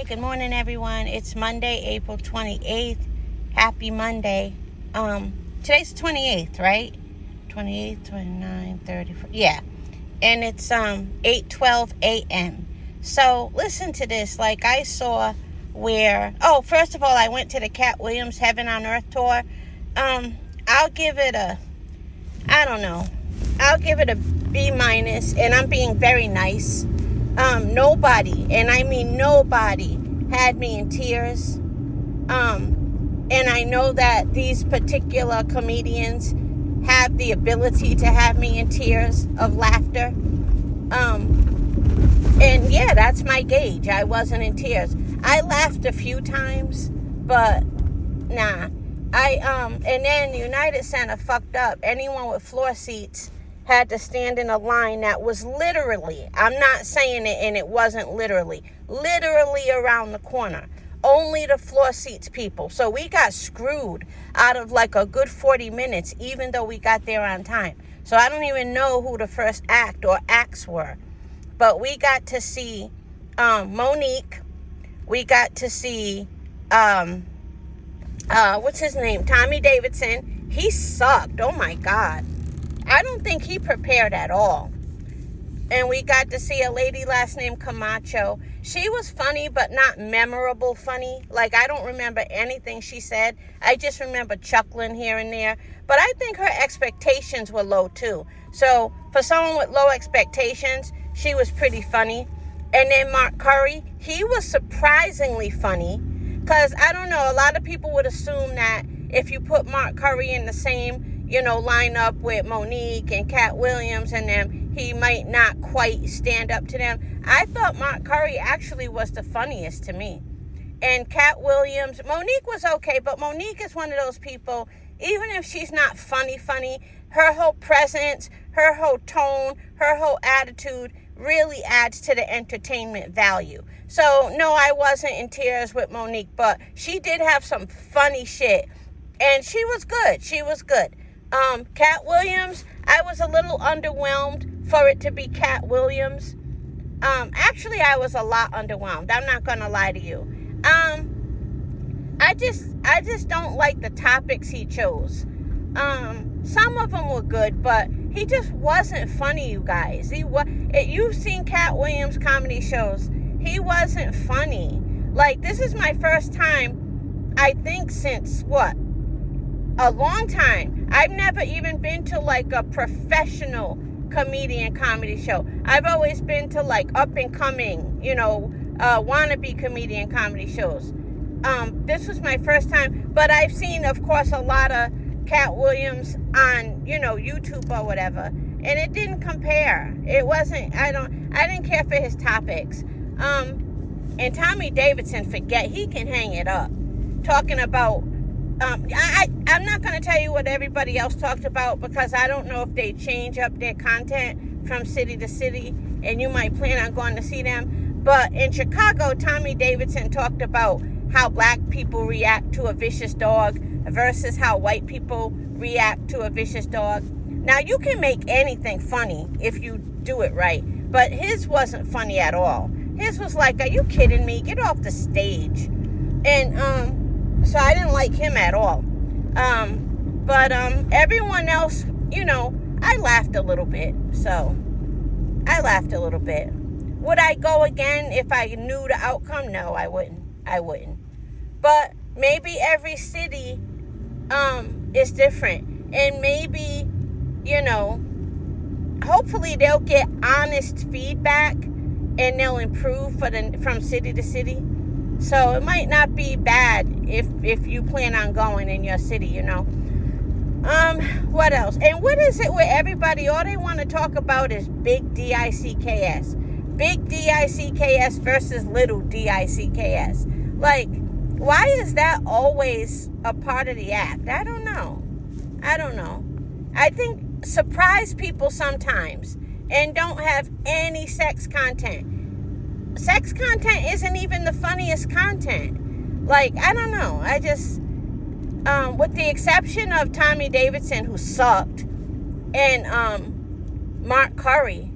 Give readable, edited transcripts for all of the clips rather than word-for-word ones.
good morning, everyone. It's Monday, April 28th. Happy Monday. Today's the 28th, right? 28th, 29, 30, yeah. And it's 8:12 a.m. So listen to this. Like I saw where, first of all, I went to the Katt Williams Heaven on Earth tour. I'll give it a, I'll give it a B minus, and I'm being very nice. Nobody, and I mean nobody, had me in tears. And I know that these particular comedians have the ability to have me in tears of laughter. And yeah, that's my gauge. I wasn't in tears. I laughed a few times, but nah. And then the United Center fucked up. Anyone with floor seats had to stand in a line that was literally, I'm not saying it and it wasn't literally around the corner. Only the floor seats people. So we got screwed out of like a good 40 minutes, even though we got there on time. So I don't even know who the first act or acts were. But we got to see Monique. We got to see, what's his name? Tommy Davidson. He sucked. Oh my God. I don't think he prepared at all. And we got to see a lady last name Camacho. She was funny, but not memorable funny. Like, I don't remember anything she said. I just remember chuckling here and there. But I think her expectations were low, too. So, for someone with low expectations, she was pretty funny. And then Mark Curry, he was surprisingly funny. Because, I don't know, a lot of people would assume that if you put Mark Curry in the same, line up with Monique and Katt Williams and them, he might not quite stand up to them. I thought Mark Curry actually was the funniest to me. And Katt Williams, Monique was okay, but Monique is one of those people, even if she's not funny, her whole presence, her whole tone, her whole attitude really adds to the entertainment value. So, no, I wasn't in tears with Monique, but she did have some funny shit. And she was good. Katt Williams, I was a little underwhelmed for it to be Katt Williams. Actually, I was a lot underwhelmed. I'm not going to lie to you. I just don't like the topics he chose. Some of them were good, but he just wasn't funny, you guys. You've seen Katt Williams comedy shows. He wasn't funny. Like, this is my first time, I think, since a long time. I've never even been to like a professional comedian comedy show. I've always been to like up and coming, wannabe comedian comedy shows. This was my first time, but I've seen, of course, a lot of Katt Williams on, YouTube or whatever, and it didn't compare. It wasn't, I didn't care for his topics. And Tommy Davidson, he can hang it up. Talking about, I'm not going to tell you what everybody else talked about, because I don't know if they change up their content from city to city, and you might plan on going to see them. But in Chicago, Tommy Davidson talked about how black people react to a vicious dog versus how white people react to a vicious dog. Now, you can make anything funny if you do it right, but his wasn't funny at all. His was like, are you kidding me? Get off the stage. And, so I didn't like him at all. But everyone else, I laughed a little bit. So, I laughed a little bit. Would I go again if I knew the outcome? No, I wouldn't. But maybe every city is different. And maybe, hopefully they'll get honest feedback and they'll improve from city to city. So it might not be bad if you plan on going in your city, What else? And what is it with everybody? All they want to talk about is big DICKS. Big DICKS versus little DICKS. Like, why is that always a part of the act? I don't know. I think surprise people sometimes and don't have any sex content. Sex content isn't even the funniest content. Like, I don't know. I just, with the exception of Tommy Davidson, who sucked, and Mark Curry,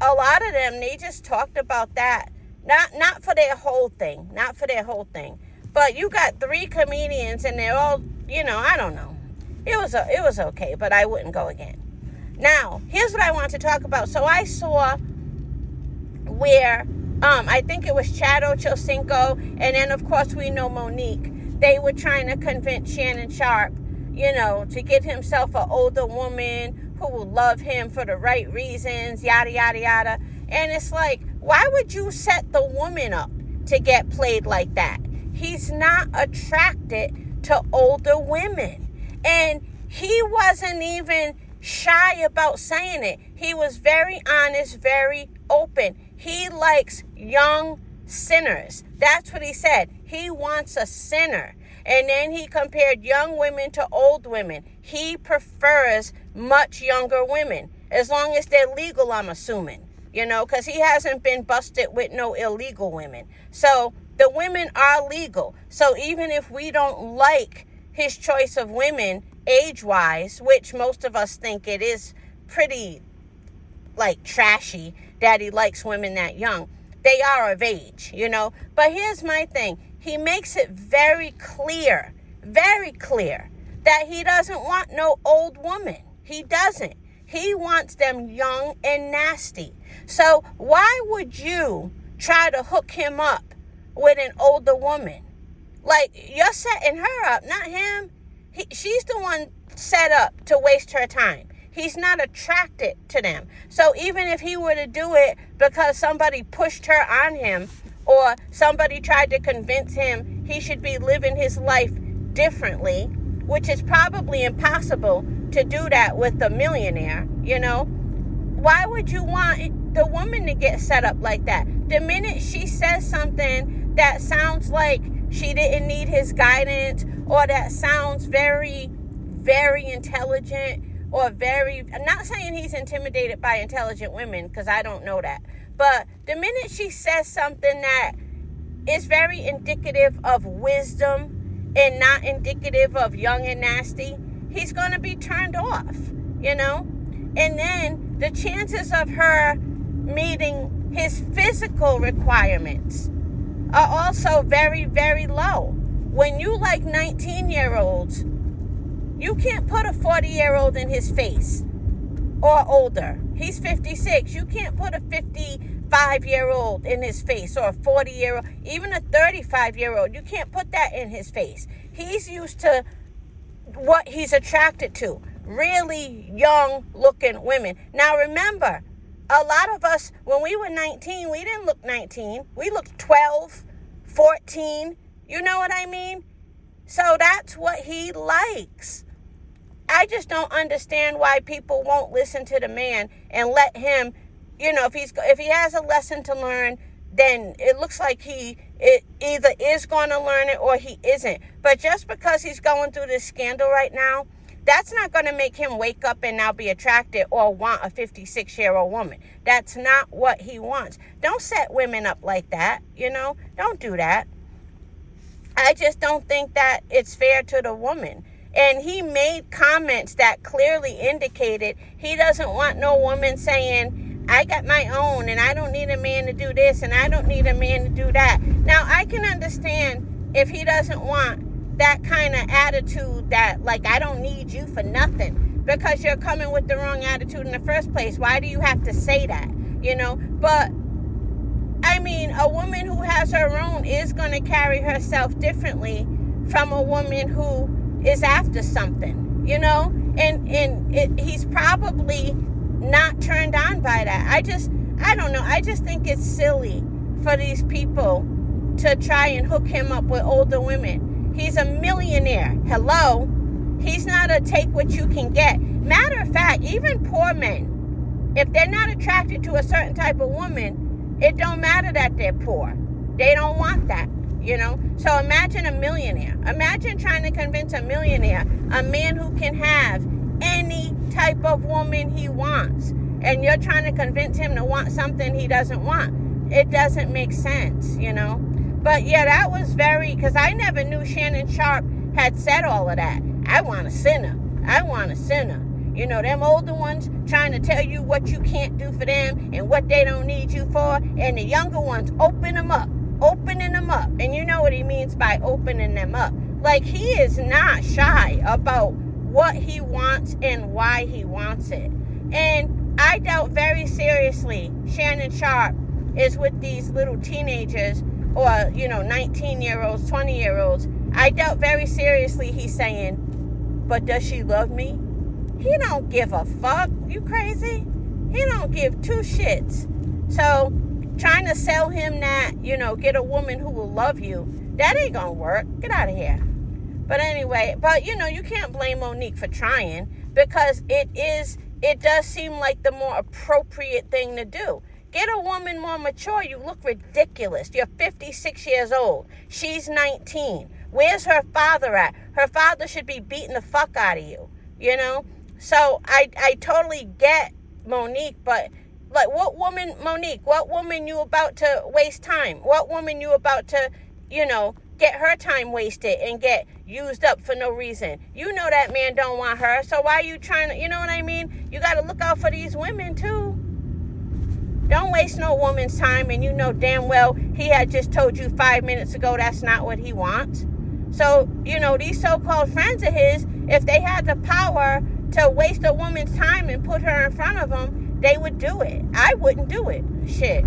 a lot of them, they just talked about that Not for their whole thing. Not for their whole thing. But you got 3 comedians and they're all, I don't know. It was okay, but I wouldn't go again. Now, here's what I want to talk about. So I saw where I think it was Chad Ochocinco, and then of course we know Monique. They were trying to convince Shannon Sharpe, to get himself an older woman who will love him for the right reasons, yada, yada, yada. And it's like, why would you set the woman up to get played like that? He's not attracted to older women. And he wasn't even shy about saying it. He was very honest, very open. He likes young sinners. That's what he said. He wants a sinner. And then he compared young women to old women. He prefers much younger women, as long as they're legal, I'm assuming, because he hasn't been busted with no illegal women. So the women are legal. So even if we don't like his choice of women age-wise, which most of us think it is pretty trashy that he likes women that young, they are of age, But here's my thing. He makes it very clear, that he doesn't want no old woman. He doesn't. He wants them young and nasty. So why would you try to hook him up with an older woman? You're setting her up, not him. She's the one set up to waste her time. He's not attracted to them. So even if he were to do it because somebody pushed her on him, or somebody tried to convince him he should be living his life differently, which is probably impossible to do that with a millionaire, why would you want the woman to get set up like that? The minute she says something that sounds like she didn't need his guidance, or that sounds very, very intelligent, or I'm not saying he's intimidated by intelligent women, because I don't know that. But the minute she says something that is very indicative of wisdom and not indicative of young and nasty, he's going to be turned off, And then the chances of her meeting his physical requirements are also very, very low. When you like 19-year-olds, you can't put a 40-year-old in his face, or older. He's 56. You can't put a 55-year-old in his face, or a 40-year-old, even a 35-year-old. You can't put that in his face. He's used to what he's attracted to, really young-looking women. Now, remember, a lot of us, when we were 19, we didn't look 19. We looked 12, 14. You know what I mean? So that's what he likes. I just don't understand why people won't listen to the man and let him, if he has a lesson to learn, then it looks like he either is going to learn it or he isn't. But just because he's going through this scandal right now, that's not going to make him wake up and now be attracted or want a 56-year-old woman. That's not what he wants. Don't set women up like that, Don't do that. I just don't think that it's fair to the woman. And he made comments that clearly indicated he doesn't want no woman saying, I got my own and I don't need a man to do this and I don't need a man to do that. Now, I can understand if he doesn't want that kind of attitude that, I don't need you for nothing, because you're coming with the wrong attitude in the first place. Why do you have to say that? But I mean, a woman who has her own is going to carry herself differently from a woman who is after something, and he's probably not turned on by that. I don't know. I just think it's silly for these people to try and hook him up with older women. He's a millionaire. Hello? He's not a take what you can get. Matter of fact, even poor men, if they're not attracted to a certain type of woman, it don't matter that they're poor. They don't want that. So imagine a millionaire. Imagine trying to convince a millionaire, a man who can have any type of woman he wants, and you're trying to convince him to want something he doesn't want. It doesn't make sense, But yeah, that was because I never knew Shannon Sharpe had said all of that. I want a sinner. I want a sinner. You know, them older ones trying to tell you what you can't do for them and what they don't need you for. And the younger ones, opening them up. And you know what he means by opening them up. Like, he is not shy about what he wants and why he wants it. And I doubt very seriously Shannon Sharpe is with these little teenagers or, 19-year-olds, 20-year-olds. I doubt very seriously he's saying, but does she love me? He don't give a fuck. You crazy? He don't give two shits. So trying to sell him that, get a woman who will love you, that ain't gonna work. Get out of here. But anyway, you can't blame Monique for trying, because it does seem like the more appropriate thing to do. Get a woman more mature. You look ridiculous. You're 56 years old. She's 19. Where's her father at? Her father should be beating the fuck out of you, So I totally get Monique, but like, what woman you about to waste time? What woman you about to, get her time wasted and get used up for no reason? You know that man don't want her, so why are you trying to, you know what I mean? You got to look out for these women too. Don't waste no woman's time, and you know damn well he had just told you 5 minutes ago that's not what he wants. So, these so-called friends of his, if they had the power to waste a woman's time and put her in front of them, they would do it. I wouldn't do it. Shit.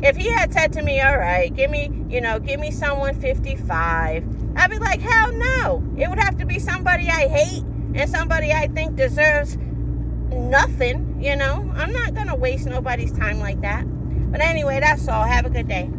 If he had said to me, all right, give me someone 55, I'd be like, hell no. It would have to be somebody I hate and somebody I think deserves nothing, I'm not going to waste nobody's time like that. But anyway, that's all. Have a good day.